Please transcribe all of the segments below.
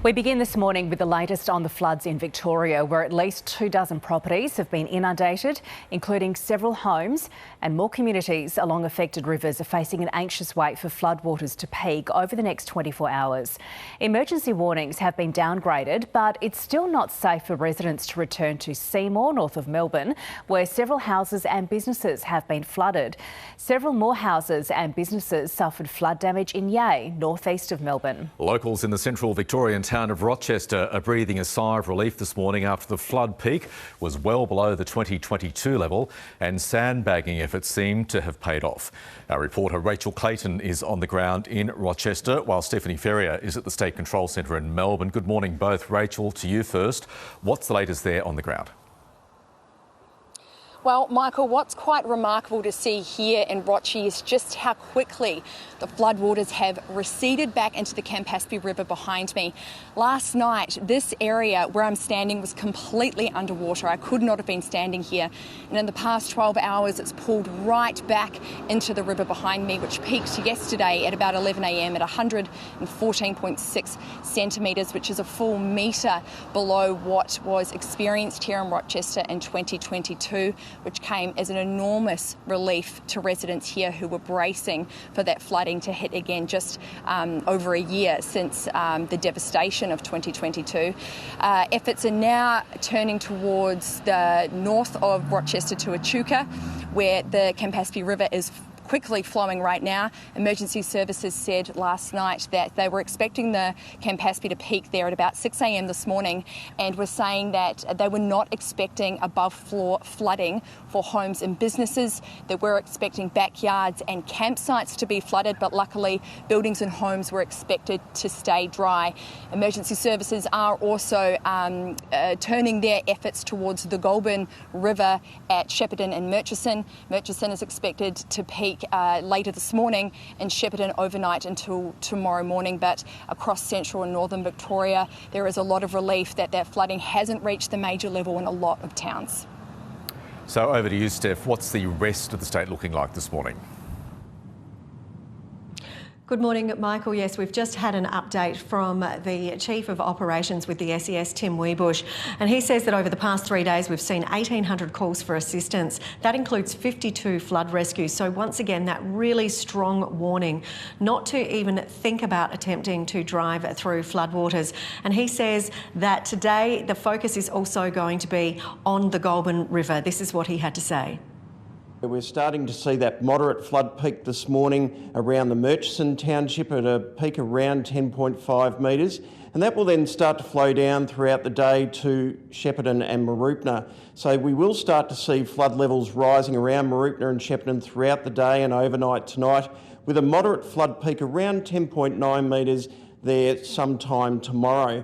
We begin this morning with the latest on the floods in Victoria, where at least 24 properties have been inundated, including several homes, and more communities along affected rivers are facing an anxious wait for floodwaters to peak over the next 24 hours. Emergency warnings have been downgraded, but it's still not safe for residents to return to Seymour, north of Melbourne, where several houses and businesses have been flooded. Several more houses and businesses suffered flood damage in Yea, northeast of Melbourne. Locals in the central Victorian town of Rochester are breathing a sigh of relief this morning after the flood peak was well below the 2022 level and sandbagging efforts seem to have paid off. Our reporter Rachel Clayton is on the ground in Rochester, while Stephanie Ferrier is at the State Control Centre in Melbourne. Good morning both. Rachel, to you first. What's the latest there on the ground? Well, Michael, what's quite remarkable to see here in Rochester is just how quickly the floodwaters have receded back into the Campaspe River behind me. Last night, this area where I'm standing was completely underwater. I could not have been standing here. And in the past 12 hours, it's pulled right back into the river behind me, which peaked yesterday at about 11 a.m. at 114.6 centimetres, which is a full metre below what was experienced here in Rochester in 2022. Which came as an enormous relief to residents here who were bracing for that flooding to hit again just over a year since the devastation of 2022. Efforts are now turning towards the north of Rochester to Echuca, where the Campaspe River is quickly flowing right now. Emergency services said last night that they were expecting the Campaspe to peak there at about 6 a.m. this morning, and were saying that they were not expecting above floor flooding for homes and businesses. They were expecting backyards and campsites to be flooded, but luckily buildings and homes were expected to stay dry. Emergency services are also turning their efforts towards the Goulburn River at Shepparton and Murchison. Murchison is expected to peak later this morning, and Shepparton overnight until tomorrow morning. But across central and northern Victoria, there is a lot of relief that flooding hasn't reached the major level in a lot of towns. So over to you, Steph. What's the rest of the state looking like this morning? Good morning, Michael. Yes, we've just had an update from the Chief of Operations with the SES, Tim Wiebusch, and he says that over the past 3 days we've seen 1,800 calls for assistance. That includes 52 flood rescues. So once again, that really strong warning not to even think about attempting to drive through floodwaters. And he says that today the focus is also going to be on the Goulburn River. This is what he had to say. We're starting to see that moderate flood peak this morning around the Murchison township at a peak around 10.5 metres, and that will then start to flow down throughout the day to Shepparton and Mooroopna. So we will start to see flood levels rising around Mooroopna and Shepparton throughout the day and overnight tonight, with a moderate flood peak around 10.9 metres there sometime tomorrow.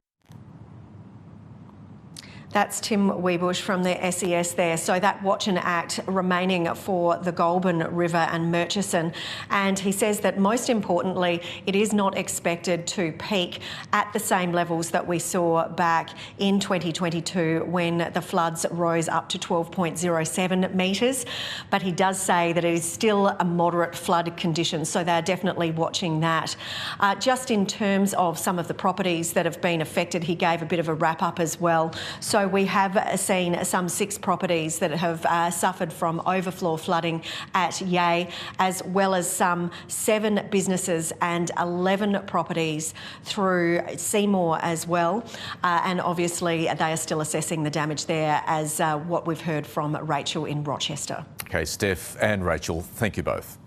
That's Tim Wiebusch from the SES there. So that watch and act remaining for the Goulburn River and Murchison. And he says that most importantly, it is not expected to peak at the same levels that we saw back in 2022 when the floods rose up to 12.07 metres. But he does say that it is still a moderate flood condition. So they're definitely watching that. Just in terms of some of the properties that have been affected, he gave a bit of a wrap up as well. So we have seen some 6 properties that have suffered from overflow flooding at Yea, as well as some 7 businesses and 11 properties through Seymour as well. And obviously they are still assessing the damage there, as what we've heard from Rachel in Rochester. OK, Steph and Rachel, thank you both.